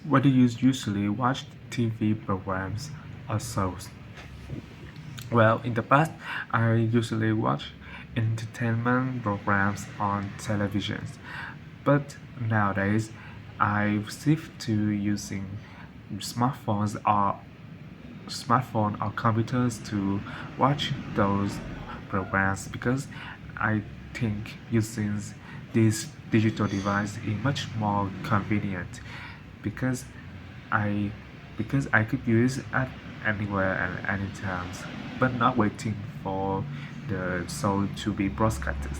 What do you usually watch TV programs or shows? Well, in the past, I usually watch entertainment programs on television, but nowadays, I've shifted to using smartphones or computers to watch those programs because I think using this digital device is much more convenient because I I could use it at anywhere and anytime, but not waiting for the show to be broadcasted.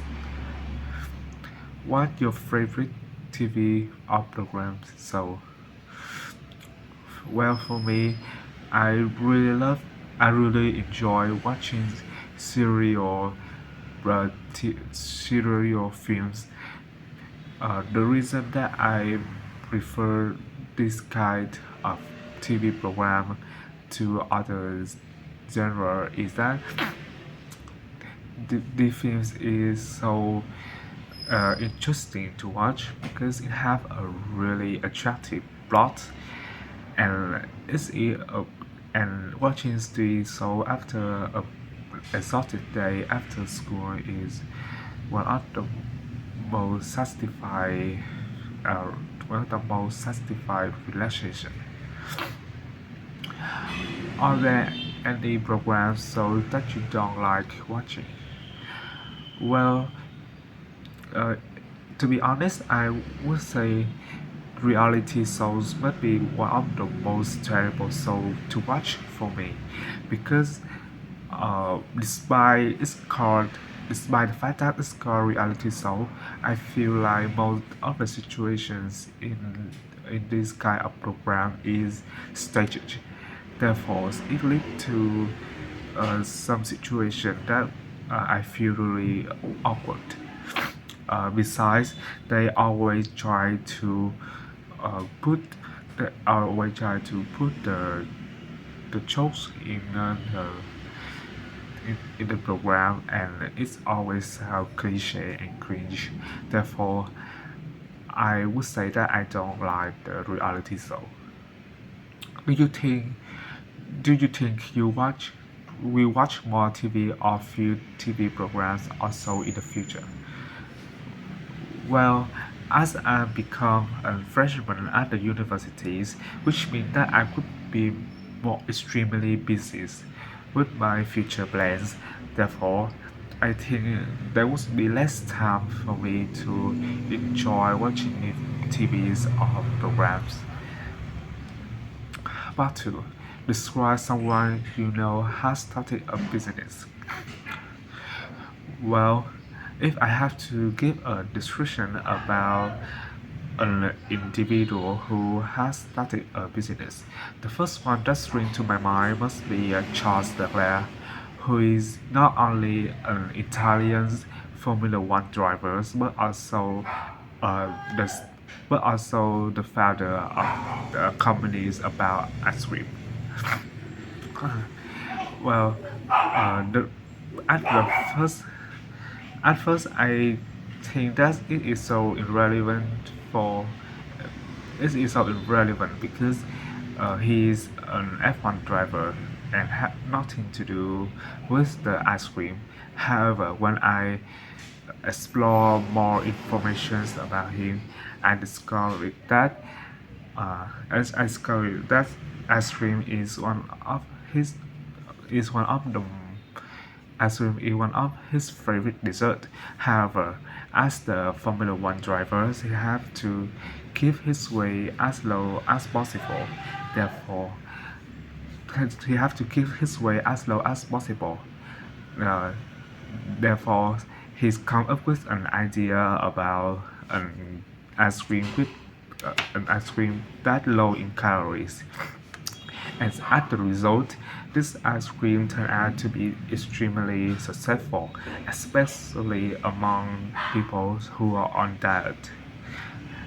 What your favorite TV or programs? So, well, for me, I really love, I really enjoy watching serial, serial films. The reason that I prefer this kind of TV program to other genre is that the films is so interesting to watch because it have a really attractive plot and and watching the show after a exhausted day after school is one of the most satisfying uh, one of the most satisfying relaxation. Are there any programs so that you don't like watching? Well, uh, to be honest, I would say reality shows might be one of the most terrible shows to watch for me because despite the fact that it's called reality show, I feel like most of the situations in this kind of program is staged. Therefore, it leads to some situation that I feel really awkward. Besides, they always try to put the jokes in the program, and it's always so cliche and cringe. Therefore, I would say that I don't like the reality show. Do you think do you think you watch will watch more TV or few TV programs also in the future? Well, as I become a freshman at the universities, which means that I could be more extremely busy with my future plans. Therefore, I think there would be less time for me to enjoy watching TVs or programs. Part 2. Describe someone you know has started a business. Well, if I have to give a description about an individual who has started a business, the first one that springs to my mind must be Charles Leclerc, who is not only an Italian Formula One driver uh, the, but also the founder of the companies about ice cream. Well, the, at the first At first, I think that for it is so irrelevant because he is an F1 driver and had nothing to do with the ice cream. However, when I explore more information about him, I discovered that as I discovered that ice cream his is one of the ice cream is one of his favorite desserts. However, as the Formula One driver, he has to keep his weight as low as possible. Therefore, he has to keep his weight as low as possible. Uh, Therefore, he's come up with an idea about ice cream with an ice cream that low in calories. And as the result, this ice cream turned out to be extremely successful, especially among people who are on diet.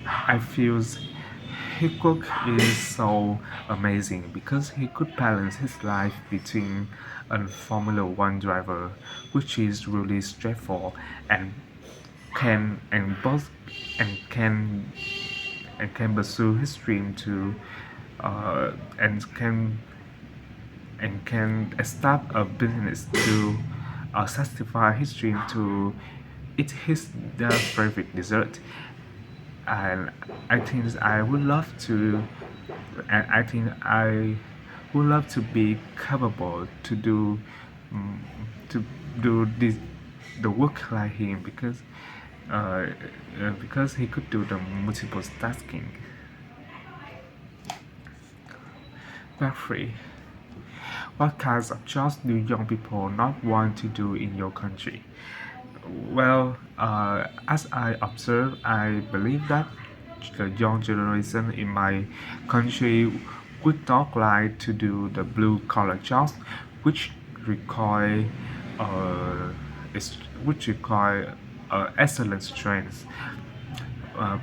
I feel his cook is so amazing because he could balance his life between a Formula One driver, which is really straightforward, and can and both and can and can pursue his dream to uh, and can start a business to satisfy his dream to eat his their favorite dessert. And I think I would love to, and I think I would love to be capable to do mm, to do this the work like him uh, because he could do the multiple tasking. Jeffrey, what kinds of jobs do young people not want to do in your country? Well, as I observe, I believe that the young generation in my country would not like to do the blue collar jobs, which require uh, which require excellent strength.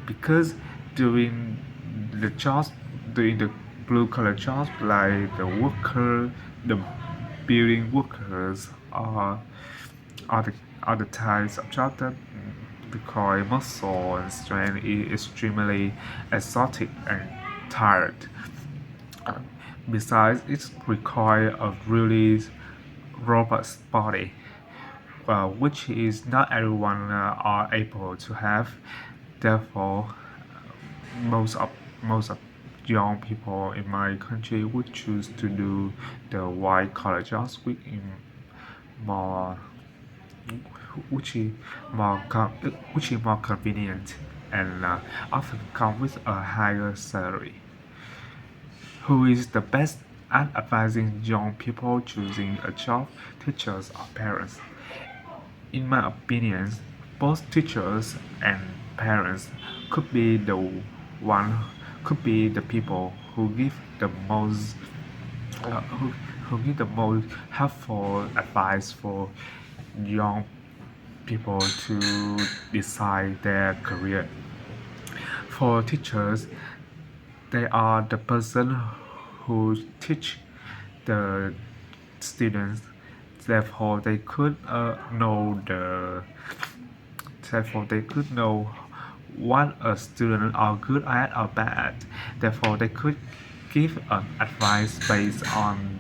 Because doing the jobs, doing the blue collar jobs like the building workers, are the other types of jobs that require muscle and strength is extremely exotic and tired. Uh, Besides, it requires a really robust body, which is not everyone are able to have. Therefore, most of most of young people in my country would choose to do the white collar jobs, more which is which is more convenient and often come with a higher salary. Who is the best at advising young people choosing a job, teachers or parents? In my opinion, both teachers and parents could be the one could be the people who give the most uh, who, who give the most helpful advice for young people to decide their career. For teachers, they are the person who teach the students. Therefore, they could know the. Therefore, they could know what a student are good at or bad at. Therefore, they could give advice based on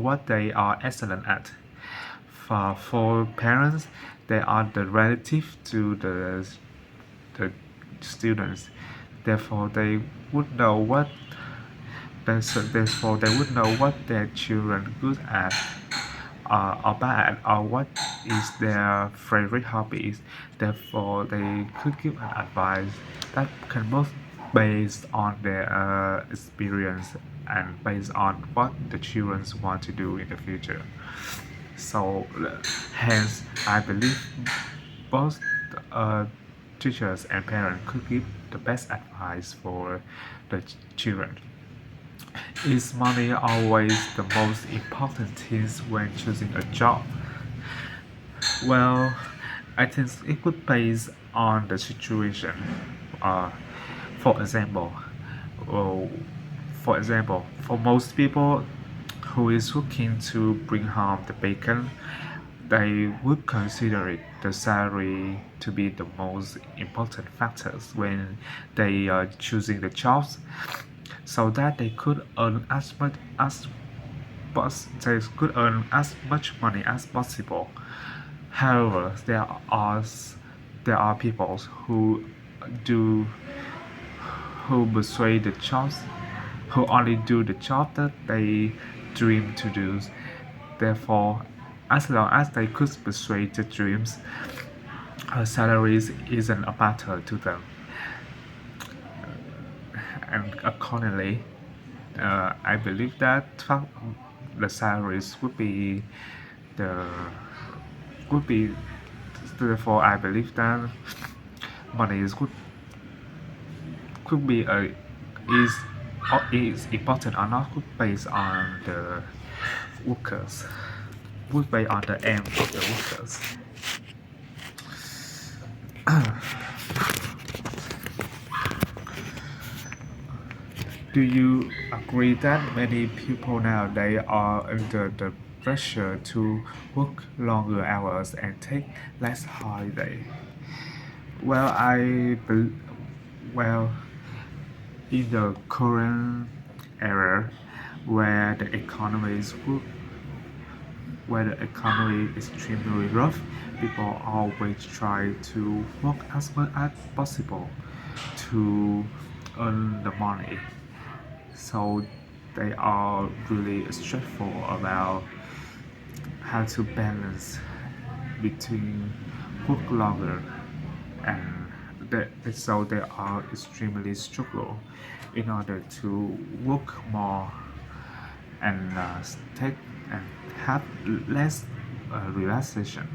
what they are excellent at. For parents, they are the relative to the students. Therefore, they would know what therefore they would know what their children good at or bad or what is their favorite hobbies. Therefore, they could give an advice that can both based on their experience and based on what the children want to do in the future. So, hence, I believe both uh, teachers and parents could give the best advice for the children. Is money always the most important thing when choosing a job? Well, I think it could base on the situation. Uh, for example, uh, for most people who is looking to bring home the bacon, they would consider it the salary to be the most important factors when they are choosing the jobs, so that they could earn they could earn as much money as possible. However, there are people do who persuade the jobs who only do the job that they dream to do. Therefore, as long as they could persuade the dreams, salaries isn't a matter to them. And accordingly, I believe that the salaries the would be therefore I believe that money is could be a is is important or not could based on the workers would based on the aim of the workers. Do you agree that many people nowadays are under the pressure to work longer hours and take less holiday? Well, well, in the current era where the economy is good, where the economy is extremely rough, people always try to work as much as possible to earn the money. So they are really stressful about how to balance between work longer and so they are extremely struggle in order to work more and take and have less relaxation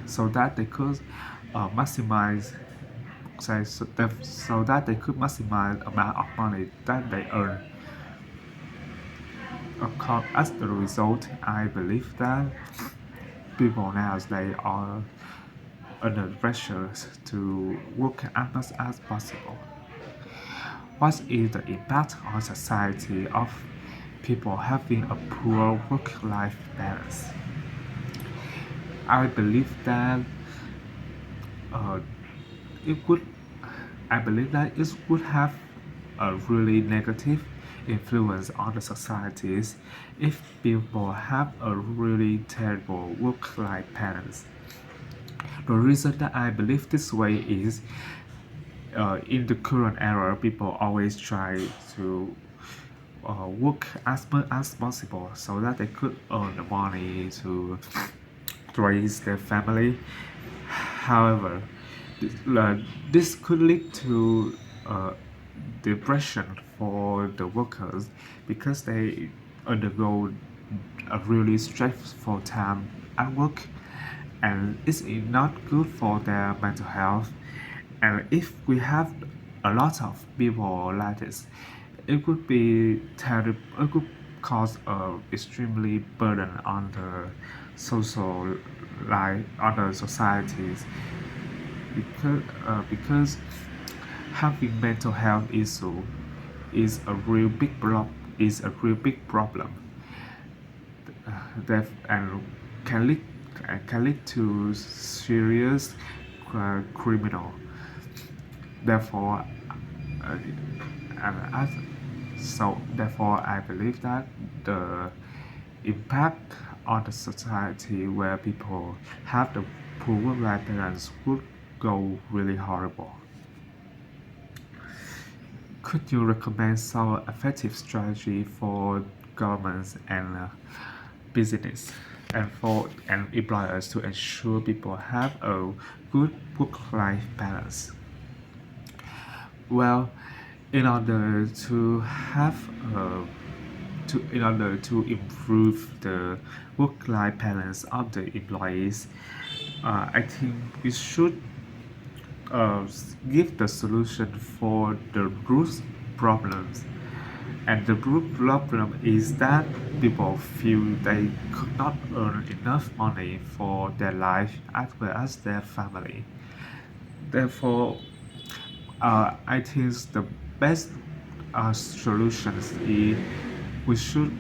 so that they could maximize so that they could maximize the amount of money that they earn. Of course, as a result, I believe that people nowadays are under pressure to work as much as possible. What is the impact on society of people having a poor work-life balance? I believe that uh, it would I believe that it would have a really negative influence on the societies if people have a really terrible work-life balance. The reason that I believe this way is in the current era, people always try to work as much as possible so that they could earn the money to raise their family. However, this could lead to uh, depression for the workers because they undergo a really stressful time at work and it's not good for their mental health. And if we have a lot of people like this, it could be terrible. It could cause a extremely burden on the social life, on the societies, because having mental health issue is a real big problem that and can lead to serious criminal. Therefore, uh, and as, so therefore, I believe that the impact on the society where people have the poor work-life balance would go really horrible. Could you recommend some effective strategy for governments and business and for and employers to ensure people have a good work-life balance? Well, in order to have in order to improve the work-life balance of the employees, I think we should uh, give the solution for the root problems. And the root problem is that people feel they could not earn enough money for their life as well as their family. Therefore, I think the best solutions is we should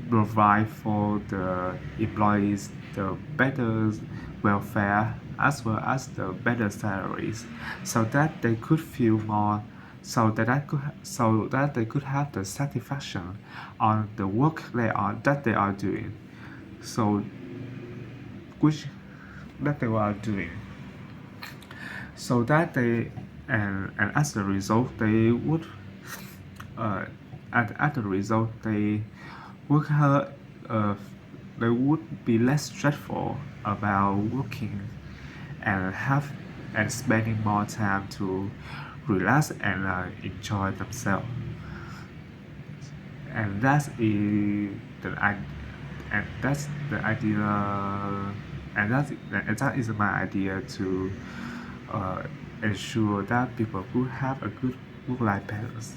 provide for the employees the better welfare as well as the better salaries so that they could feel more so that they could have the satisfaction on the work they are doing so which that they are doing so that they and as a result they would as a result would have uh, they would be less stressful about working and have and spending more time to relax and enjoy themselves and and that's the idea and that is my idea to uh, ensure that people could have a good work-life balance.